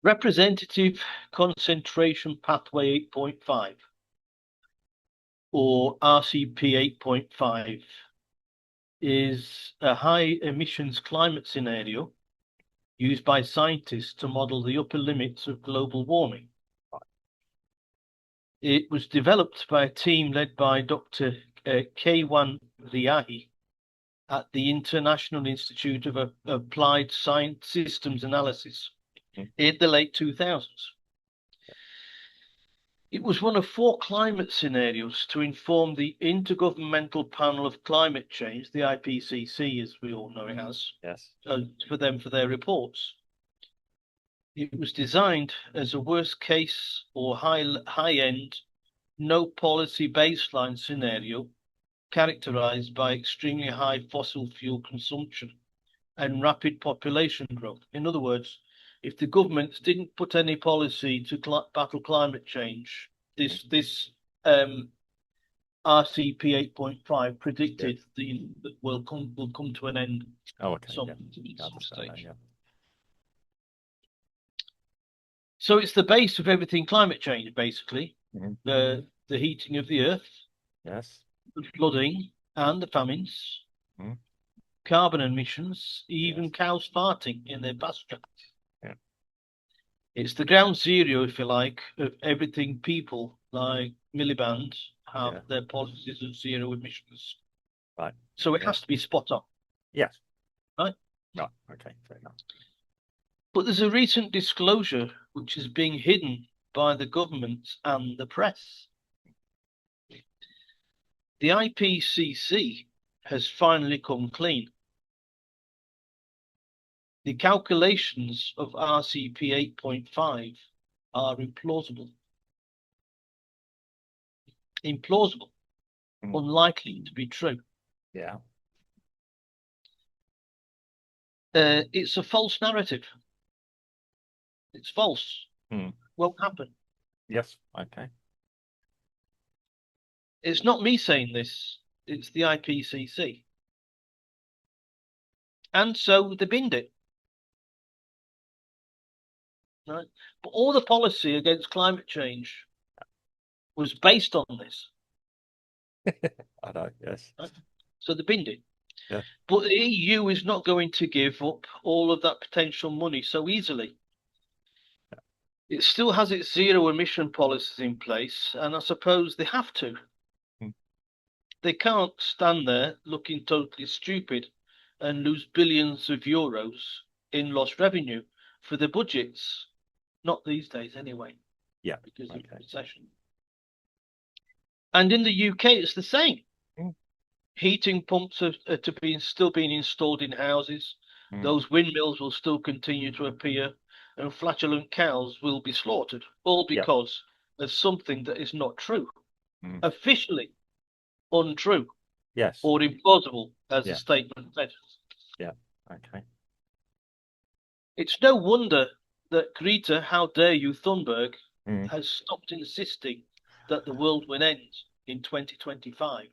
Representative Concentration Pathway 8.5, or RCP 8.5, is a high emissions climate scenario used by scientists to model the upper limits of global warming. It was developed by a team led by Dr. Keywan Riahi at the International Institute of Applied Science Systems Analysis in the late 2000s. It was one of 4 climate scenarios to inform the Intergovernmental Panel of Climate Change, the IPCC, as we all know it as, Yes. for their reports. It was designed as a worst case or high-end, no policy baseline scenario characterized by extremely high fossil fuel consumption and rapid population growth. In other words, if the governments didn't put any policy to battle climate change, this RCP 8.5 predicted that will come to an end. Oh, okay. Some That, stage. So it's the base of everything climate change, basically. The heating of the earth, yes, the flooding and the famines, carbon emissions, even cows farting in their pasture. It's the ground zero, if you like, of everything people like Miliband have their policies of zero emissions. Right. So it has to be spot on. Yes. Right? Right. Okay. Fair enough. But there's a recent disclosure which is being hidden by the government and the press. The IPCC has finally come clean. The calculations of RCP 8.5 are implausible. Implausible. Unlikely to be true. Yeah. It's a false narrative. It's false. Won't happen. Yes. Okay. It's not me saying this. It's the IPCC. And so they binned it. Right? But all the policy against climate change was based on this. I know, yes. Right? So they binned it. Yeah. But the EU is not going to give up all of that potential money so easily. It still has its zero emission policies in place, and I suppose they have to. They can't stand there looking totally stupid and lose billions of euros in lost revenue for their budgets. Not these days, anyway. Yeah. Because of recession. And in the UK, it's the same. Heating pumps are still being installed in houses. Those windmills will still continue to appear, and flatulent cows will be slaughtered, all because of something that is not true. Officially untrue. Yes. Or implausible, as the statement says. Yeah. Okay. It's no wonder that Greta, how dare you, Thunberg, has stopped insisting that the world will end in 2025.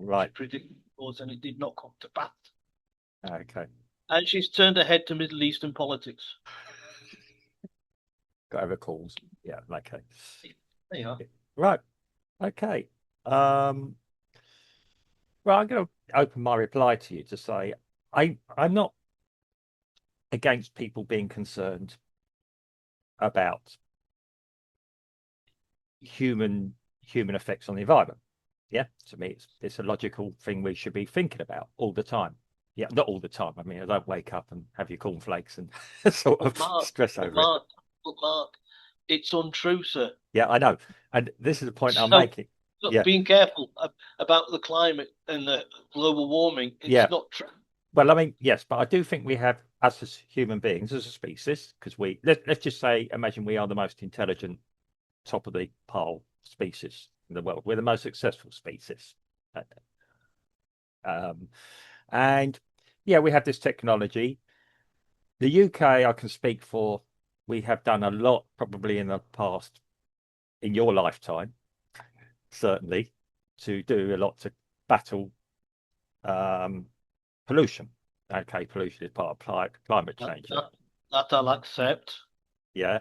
Right. She predicted it was, and it did not come to pass. Okay. And she's turned her head to Middle Eastern politics. Got over calls. Yeah. Okay. There you are. Right. Okay. Well, I'm going to open my reply to you to say I'm not against people being concerned about human effects on the environment. Yeah, to me, it's a logical thing we should be thinking about all the time. Yeah, not all the time. I mean, I don't wake up and have your cornflakes and sort of stress over it. But Mark, it's untrue, sir. Yeah, I know. And this is the point I'm So, making. Yeah. Being careful about the climate and the global warming. It's not true. Well, I mean, yes, but I do think we have, us as human beings, as a species, because let's just say, imagine we are the most intelligent, top of the pile species in the world. We're the most successful species. And yeah, we have this technology. The UK, I can speak for, we have done a lot probably in the past, in your lifetime, certainly, to do a lot to battle pollution. Okay, pollution is part of climate change. That I'll accept. Yeah.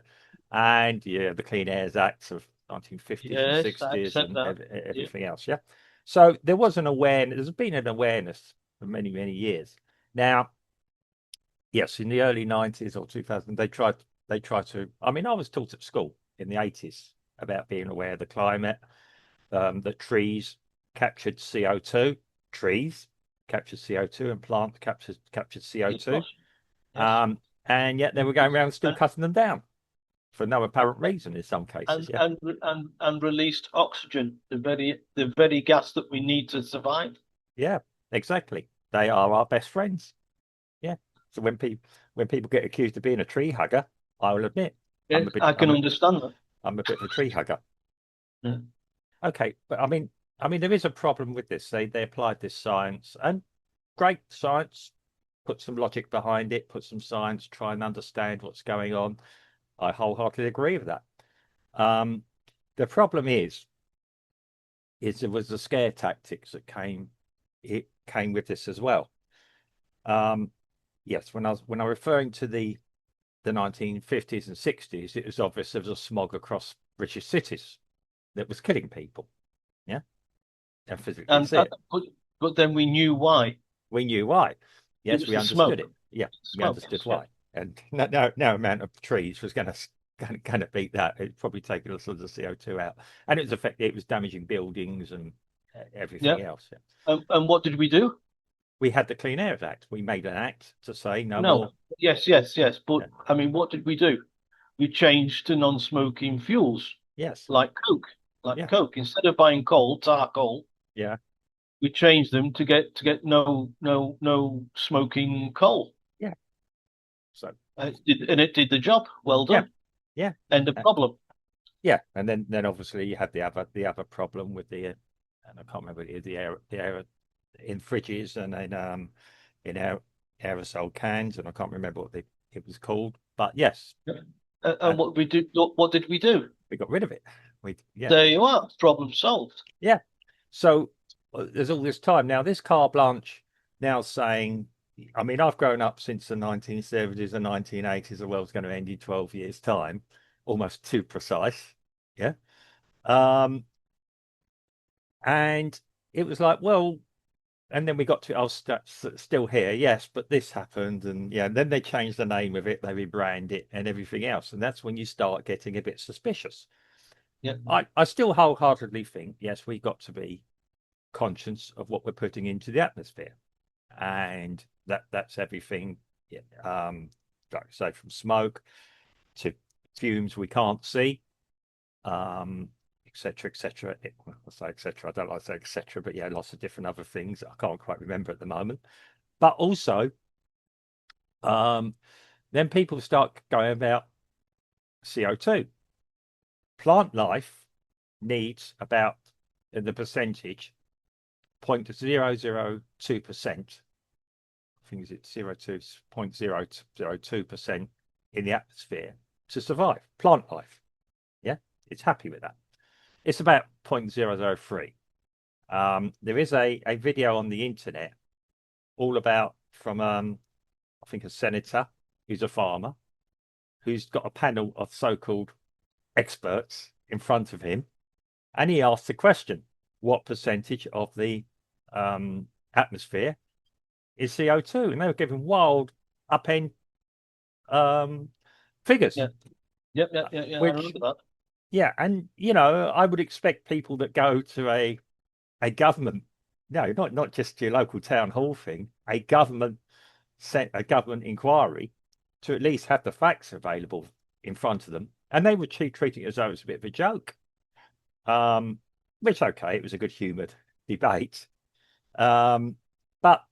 And yeah, the Clean Air Acts of 1950s and Yes, I 60s accept and that. Yeah. everything else. Yeah. So there was an awareness, there's been an awareness for many, many years. Now, yes, in the early 90s or 2000, they tried to, I mean, I was taught at school in the 80s about being aware of the climate, that trees captured CO2, trees captured CO2 and plant captured Yeah, of CO2. course. Yes. Um, and yet they were going around still And cutting them down for no apparent reason in some cases. and Yeah. and and released oxygen, the very gas that we need to survive. Yeah, exactly. They are our best friends. Yeah. So when people get accused of being a tree hugger, I will admit Yes, I can understand that. I'm a bit of a tree hugger. Yeah. Okay, but I mean there is a problem with this. They applied this science and great science, put some logic behind it, put some science, try and understand what's going on. I wholeheartedly agree with that. Um, the problem is there was the scare tactics that came with this as well. Um, yes, when I was referring to the 1950s and 60s, it was obvious there was a smog across British cities that was killing people. Yeah, and physically And see it. but then we knew why. We knew why. It Yes, was we the understood smoke. it. Yeah, we Smoke. understood Yes. Yeah. why. And no amount of trees was going to beat that. It'd probably take a lot of CO2 out, and it was damaging buildings and Yeah. everything else. Yeah. And what did we do? We had the Clean Air Act. We made an act to say no No. more. Yes. Yes. Yes. But Yeah. I mean, what did we do? We changed to non-smoking fuels Yes. like Coke. Like Yeah. Coke. Instead of buying coal, tar coal, Yeah. we changed them to get no smoking coal. Yeah. So And it did the job. Well yeah. done. Yeah. End of Uh, problem. yeah. And then obviously you had the other problem with and I can't remember the air in fridges and in aerosol cans, and I can't remember it was called. But yes, And and what we do? What did we do? we got rid of it. We yeah. There you are. Problem solved. Yeah. So there's all this time now. This carte blanche now saying, I mean, I've grown up since the 1970s and 1980s. The world's going to end in 12 years' time, almost too precise. Yeah. Um, and it was like, well, and then we got to, I was still here, yes, but this happened, and yeah, and then they changed the name of it, they rebrand it, and everything else, and that's when you start getting a bit suspicious. Yeah. I still wholeheartedly think, yes, we've got to be conscious of what we're putting into the atmosphere, and that's everything. Yeah, like I say, from smoke to fumes we can't see, etc., etc. I say etc. I don't like to say etc., but yeah, lots of different other things I can't quite remember at the moment. But also, um, then people start going about CO2. Plant life needs about in the percentage 0.002%. I think it's 0.002% in the atmosphere to survive. Plant life, yeah, it's happy with that. It's about 0.003. There is a video on the internet all about from I think a senator who's a farmer who's got a panel of so-called experts in front of him, and he asked the question: what percentage of the atmosphere is CO2? And they were giving wild upend figures, Yeah. Yep. Yeah. Yeah. Yeah. I which remember that. yeah, and I would expect people that go to a government, no, not just your local town hall thing, a government inquiry, to at least have the facts available in front of them, and they were treating it as though it was a bit of a joke. Um, which okay, it was a good humoured debate. But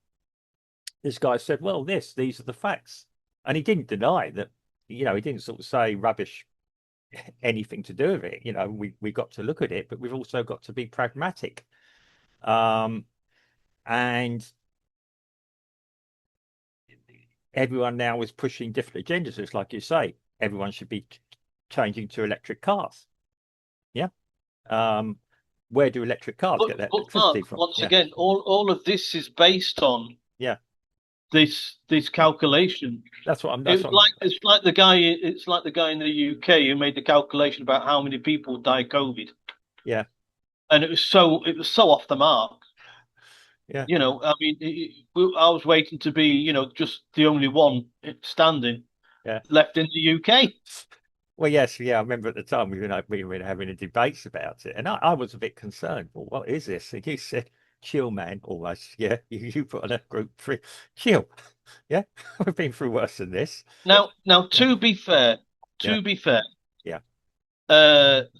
this guy said, "Well, these are the facts," and he didn't deny that. He didn't sort of say rubbish anything to do with it. We got to look at it, but we've also got to be pragmatic. Um, and everyone now is pushing different agendas. It's like you say, everyone should be changing to electric cars. Yeah. Um, where do electric cars But get their but Mark, electricity from? once Yeah. again, all of this is based on Yeah. this calculation. That's what I'm. It That's was what I'm. like it's like the guy in the UK who made the calculation about how many people die COVID, Yeah, and it was so off the mark. yeah, I mean, I was waiting to be, just the only one standing yeah. left in the UK. Well, yes, yeah. I remember at the time we were having a debates about it, and I was a bit concerned. Well, what is this? And you said, "Chill, man." Almost, yeah. You put on a group three, chill. Yeah, we've been through worse than this. Now, Yeah, to be fair, yeah, to be fair, yeah,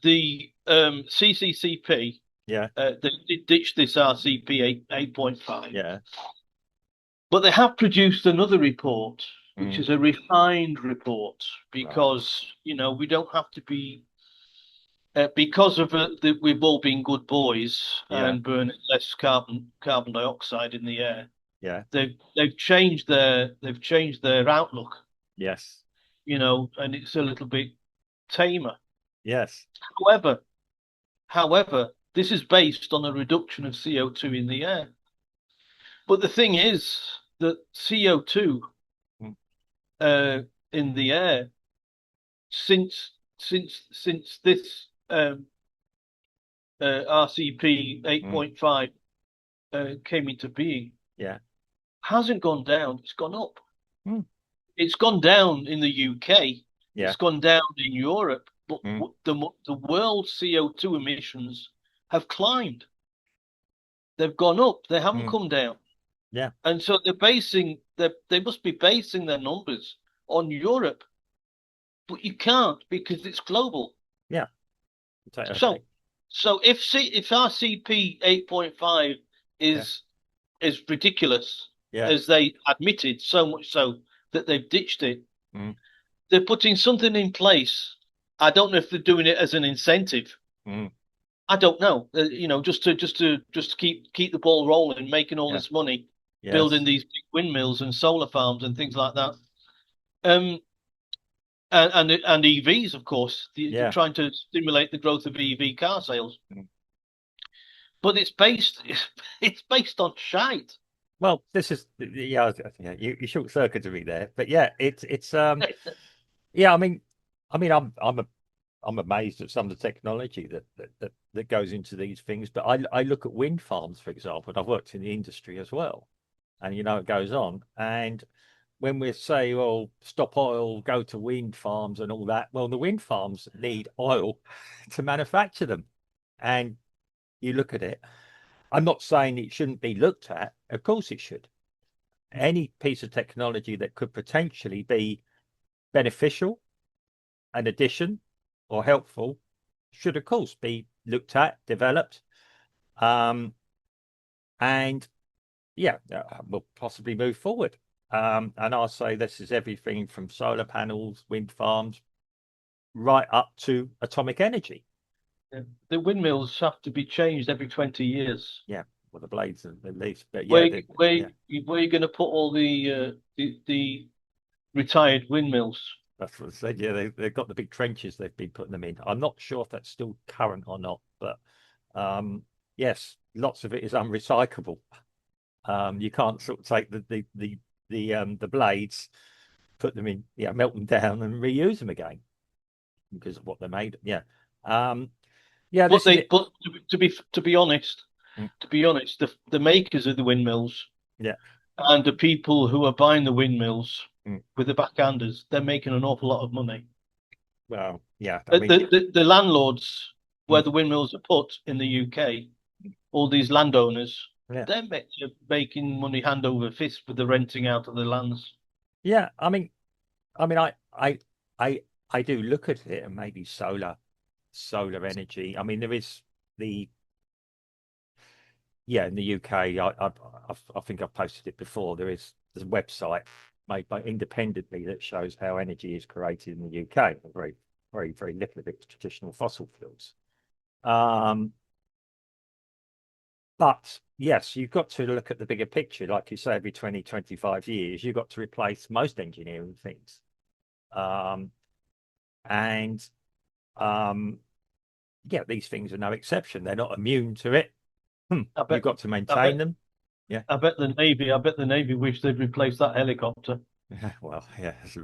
the CCCP, yeah, they ditched this RCP 8.5, yeah. but they have produced another report, which Mm, is a refined report, right. because we don't have to be because of we've all been good boys Yeah, and burning less carbon dioxide in the air. yeah, They've changed their outlook, yes, and it's a little bit tamer. yes. However, however, this is based on a reduction of CO2 in the air. But the thing is that CO2 Mm, uh, in the air, since this RCP mm, 8.5 came into being, yeah, hasn't gone down, it's gone up. mm, It's gone down in the UK, yeah, it's gone down in Europe, but mm, the world CO2 emissions have climbed. They've gone up, they haven't mm, come down. yeah, And so they must be basing their numbers on Europe, but you can't because it's global. yeah. Okay. So if RCP 8.5 Yeah, is ridiculous, yeah, as they admitted, so much so that they've ditched it, mm, they're putting something in place. I don't know if they're doing it as an incentive. mm, I don't know. Just to keep the ball rolling, making all yeah, this money, building yes, these big windmills and solar farms and things like that. Um, and EVs, of course, they're yeah. trying to stimulate the growth of EV car sales. Mm. But it's based on shite. Well, this is yeah, yeah. You short circuited me there, but yeah, it's yeah. I'm amazed at some of the technology that goes into these things. But I look at wind farms, for example, and I've worked in the industry as well, and it goes on. And when we say, well, stop oil, go to wind farms and all that, well, the wind farms need oil to manufacture them. And you look at it, I'm not saying it shouldn't be looked at. Of course it should. Any piece of technology that could potentially be beneficial, an addition, or helpful should, of course, be looked at, developed, um, and yeah, we'll possibly move forward. And I'll say this is everything from solar panels, wind farms, right up to atomic energy. Yeah. The windmills have to be changed every 20 years. Yeah, well, the blades at least, but yeah, Where where yeah, where are you going to put all the retired windmills? that's what I said. Yeah, they've got the big trenches they've been putting them in. I'm not sure if that's still current or not, but yes, lots of it is unrecyclable. You can't sort of take the blades, put them in, yeah, melt them down and reuse them again because of what they're made. Yeah. Um, yeah, But this is they it. but to be honest, Mm, the makers of the windmills yeah. and the people who are buying the windmills Mm, with the backhanders, they're making an awful lot of money. well, yeah. I The, mean, the landlords where mm, the windmills are put in the UK, all these landowners, yeah. they're making money hand over fist with the renting out of the lands. Yeah. I I I do look at it and maybe solar energy. I mean, there is the yeah, in the UK, I think I've posted it before. There's a website made by independently that shows how energy is created in the UK. Very little of it's traditional fossil fuels. Um, but yes, you've got to look at the bigger picture. Like you say, every 20, 25 years, you've got to replace most engineering things. Um, and um, yeah, these things are no exception. They're not immune to it. I You've bet got to I maintain bet them. Yeah. I bet the Navy wish they'd replaced that helicopter. Well, yeah, it's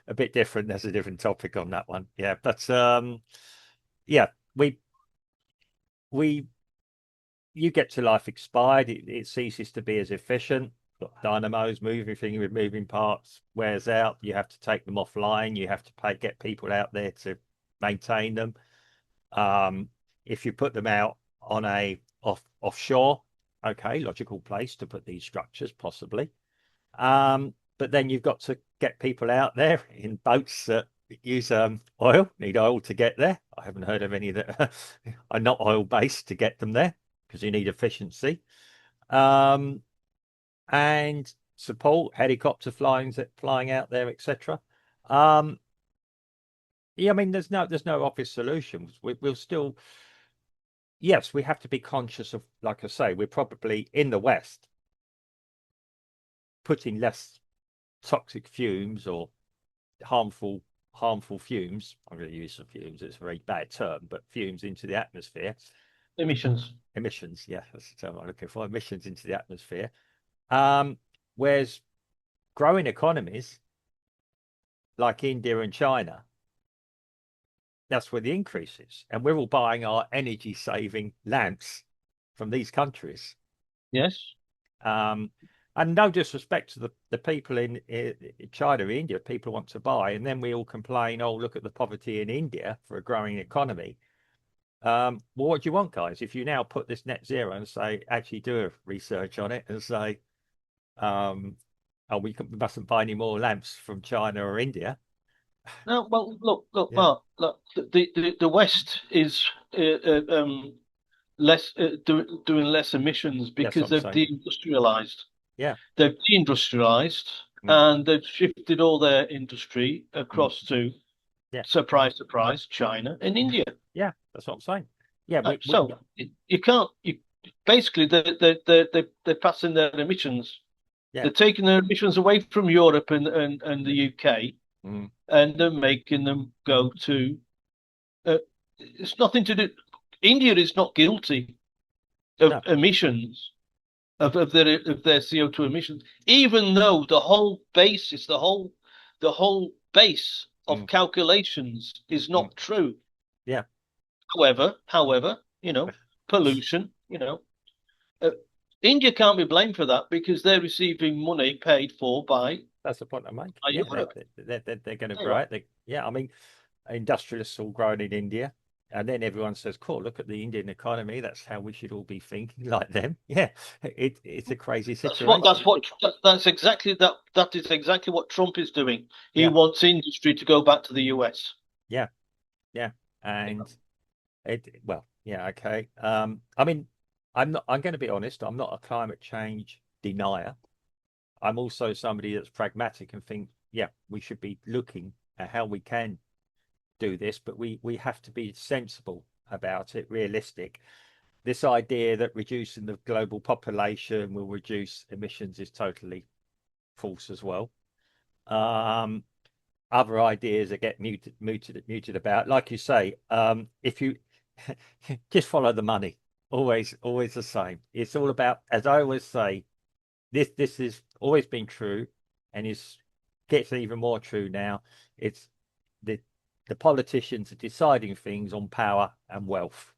a bit different. There's a different topic on that one. Yeah, but yeah, we we you get to life expired, it ceases to be as efficient. Got dynamos, moving thing with moving parts wears out. You have to take them offline. You have to get people out there to maintain them. Um, if you put them out on a offshore, okay, logical place to put these structures, possibly. But then you've got to get people out there in boats that use oil, need oil to get there. I haven't heard of any that are not oil based to get them there because you need efficiency. Um, and support helicopter flying out there, etc. Um, yeah, I mean, there's no obvious solutions. We'll still, yes, we have to be conscious of, like I say, we're probably in the West putting less toxic fumes or harmful fumes. I'm going to use some fumes. It's a very bad term, but fumes into the atmosphere. Emissions. Emissions, yeah, that's the term I'm looking for. Emissions into the atmosphere. Um, whereas growing economies like India and China, that's where the increase is. And we're all buying our energy saving lamps from these countries. Yes. Um, and no disrespect to the people in China, India, people want to buy, and then we all complain, oh, look at the poverty in India for a growing economy. Well, what do you want, guys? If you now put this net zero and say, actually do a research on it and say, oh, we mustn't buy any more lamps from China or India. No, well, look, Yeah, Mark, look, the West is less doing less emissions that's what because I'm they've saying. deindustrialized. Yeah. They've deindustrialized Mm. and they've shifted all their industry Mm. across to, Yeah. surprise, surprise, China and India. Yeah, that's what I'm saying. Yeah, So you can't. Basically they're passing their emissions. yeah. They're taking their emissions away from Europe and the UK, Mm. and they're making them go to. It's nothing to do. India is not guilty of No. emissions of their CO2 emissions, even though the whole basis, the whole base of Mm. calculations is Mm. not true. Yeah. However, pollution, uh, India can't be blamed for that because they're receiving money paid for That's the point I make. by Yeah, Europe. they're going to There you grow are. it. Yeah, I mean, industrialists all grown in India, and then everyone says, "Cool, look at the Indian economy. That's how we should all be thinking like them." Yeah, it's a crazy situation. That's exactly that. That is exactly what Trump is doing. He Yeah, wants industry to go back to the US. yeah, yeah, and well, yeah, okay. I mean, I'm going to be honest. I'm not a climate change denier. I'm also somebody that's pragmatic and think, yeah, we should be looking at how we can do this, but we have to be sensible about it, realistic. This idea that reducing the global population will reduce emissions is totally false as well. Um, Other ideas that get muted about, like you say, if you just follow the money, always the same. It's all about, as I always say, this has always been true, and is gets even more true now. It's the politicians are deciding things on power and wealth.